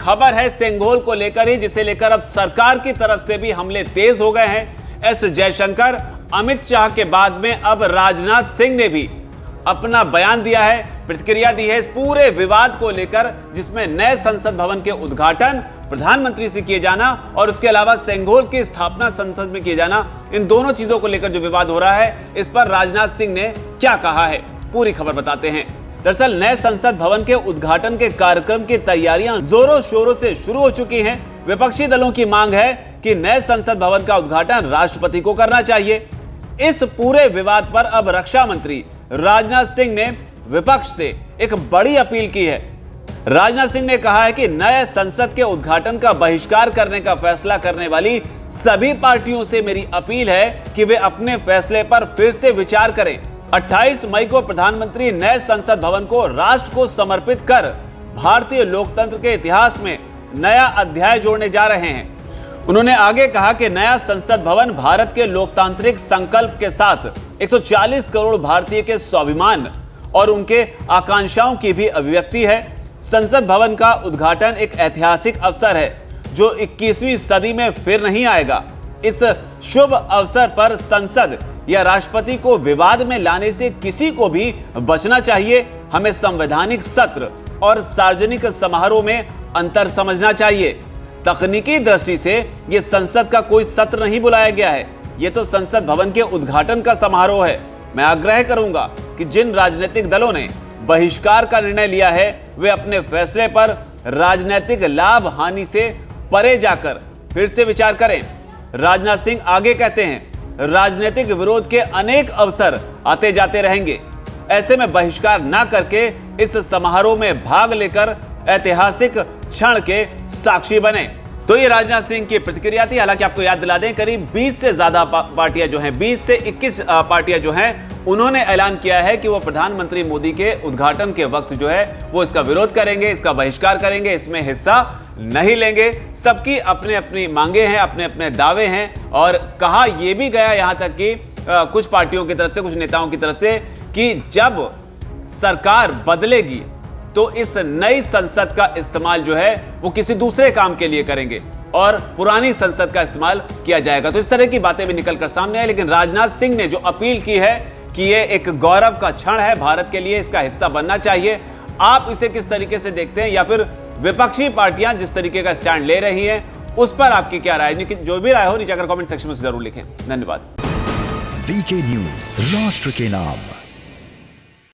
खबर है सेंगोल को लेकर ही, जिसे लेकर अब सरकार की तरफ से भी हमले तेज हो गए हैं। एस जयशंकर, अमित शाह के बाद में अब राजनाथ सिंह ने भी अपना बयान दिया है, प्रतिक्रिया दी है इस पूरे विवाद को लेकर, जिसमें नए संसद भवन के उद्घाटन प्रधानमंत्री से किए जाना और उसके अलावा सेंगोल की स्थापना संसद में किए जाना, इन दोनों चीजों को लेकर जो विवाद हो रहा है, इस पर राजनाथ सिंह ने क्या कहा है, पूरी खबर बताते हैं। दरअसल नए संसद भवन के उद्घाटन के कार्यक्रम की तैयारियां जोरों शोरों से शुरू हो चुकी हैं। विपक्षी दलों की मांग है कि नए संसद भवन का उद्घाटन राष्ट्रपति को करना चाहिए। इस पूरे विवाद पर अब रक्षा मंत्री राजनाथ सिंह ने विपक्ष से एक बड़ी अपील की है। राजनाथ सिंह ने कहा है कि नए संसद के उद्घाटन का बहिष्कार करने का फैसला करने वाली सभी पार्टियों से मेरी अपील है कि वे अपने फैसले पर फिर से विचार करें। 28 मई को प्रधानमंत्री नए संसद भवन को राष्ट्र को समर्पित कर भारतीय लोकतंत्र के इतिहास में नया अध्याय जोड़ने जा रहे हैं। उन्होंने आगे कहा कि नया संसद भवन भारत के लोकतांत्रिक संकल्प के साथ 140 करोड़ भारतीय के स्वाभिमान और उनके आकांक्षाओं की भी अभिव्यक्ति है। संसद भवन का उद्घाटन एक ऐतिहासिक अवसर है जो 21वीं सदी में फिर नहीं आएगा। इस शुभ अवसर पर संसद या राष्ट्रपति को विवाद में लाने से किसी को भी बचना चाहिए। हमें संवैधानिक सत्र और सार्वजनिक समारोह में अंतर समझना चाहिए। तकनीकी दृष्टि से यह संसद का कोई सत्र नहीं बुलाया गया है, यह तो संसद भवन के उद्घाटन का समारोह है। मैं आग्रह करूंगा कि जिन राजनीतिक दलों ने बहिष्कार का निर्णय लिया है, वे अपने फैसले पर राजनीतिक लाभ हानि से परे जाकर फिर से विचार करें। राजनाथ सिंह आगे कहते हैं, राजनीतिक विरोध के अनेक अवसर आते जाते रहेंगे। ऐसे में बहिष्कार ना करके इस समारोह में भाग लेकर ऐतिहासिक क्षण के साक्षी बने। तो ये राजनाथ सिंह की प्रतिक्रिया थी। हालांकि आपको याद दिला दें, करीब 20 से ज्यादा पार्टियां जो हैं, 20 से 21 पार्टियां जो हैं, उन्होंने ऐलान किया है कि वो प्रधानमंत्री मोदी के उद्घाटन के वक्त जो है वो इसका विरोध करेंगे, इसका बहिष्कार करेंगे, इसमें हिस्सा नहीं लेंगे। सबकी अपने अपनी मांगे हैं, अपने अपने दावे हैं। और कहा यह भी गया यहां तक कि कुछ पार्टियों की तरफ से, कुछ नेताओं की तरफ से, कि जब सरकार बदलेगी तो इस नई संसद का इस्तेमाल जो है वो किसी दूसरे काम के लिए करेंगे और पुरानी संसद का इस्तेमाल किया जाएगा। तो इस तरह की बातें भी निकलकर सामने आई। लेकिन राजनाथ सिंह ने जो अपील की है कि ये एक गौरव का क्षण है भारत के लिए, इसका हिस्सा बनना चाहिए। आप इसे किस तरीके से देखते हैं, या फिर विपक्षी पार्टियां जिस तरीके का स्टैंड ले रही हैं, उस पर आपकी क्या राय है? जो भी राय हो नीचे अगर कमेंट सेक्शन में जरूर लिखें। धन्यवाद। वीके न्यूज, राष्ट्र के नाम।